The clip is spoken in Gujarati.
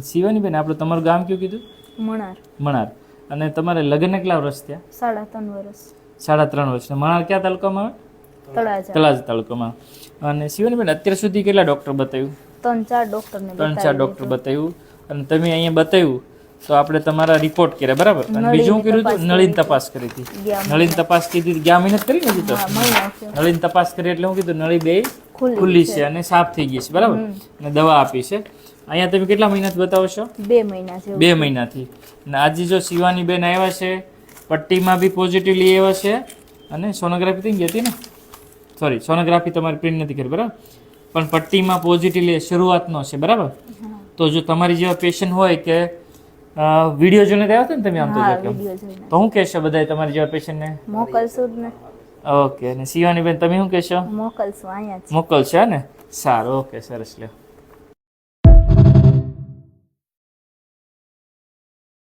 શિવાની બેન, આપણે તમારું ગામ કયું કીધું? મણાર. મણાર. અને તમારે લગ્ન કેટલા વર્ષ થયા? 3.5 વર્ષ. 3.5 વર્ષ. મણાર ક્યાં તાલુકામાં આવે? તળાજા તાલુકામાં. અને શિવાની બેન, અત્યાર સુધી કેટલા ડૉક્ટર બતાવ્યું? 3-4 ડૉક્ટરને 3-4 ડૉક્ટર બતાવ્યું. અને તમે અહીંયા બતાવ્યું તો આપણે તમારા રિપોર્ટ કર્યા, બરાબર? અને બીજું કર્યું હતું, નળીન તપાસ કરી હતી. નળીન તપાસ કીધી, ગયા મહિને કરી ને હજી તો. નળીન તપાસ કરી એટલે હું કીધું, નળી બે ખુલ્લી છે અને સાફ થઈ ગઈ છે, બરાબર? અને દવા આપી છે. અહીંયા તમે કેટલા મહિનાથી બતાવો છો? 2 મહિના જેવું. 2 મહિનાથી. અને આજે જો શિવાની બેન આવ્યા છે, પટ્ટીમાં બી પોઝિટિવ લઈ આવ્યા છે અને સોનોગ્રાફી થઈ ગઈ હતી ને? સોરી, સોનોગ્રાફી તમારી પ્રિન્ટ નથી કરી, બરાબર? પણ પટ્ટીમાં પોઝિટિવ શરૂઆતનો છે, બરાબર? તો જો તમારી જેવા પેશન્ટ હોય કે વિડીયો જોઈને આવ્યા હતા ને તમે, આમ તો તો હું કહેશો બધા તમારી જેવા પેશન્ટને? મોકલશું જ ને. ઓકે. અને શિવાની બેન, તમે શું કહેશો? મોકલશું, અહીંયા જ મોકલશો ને? સારું, ઓકે, સરસ. લ્યો.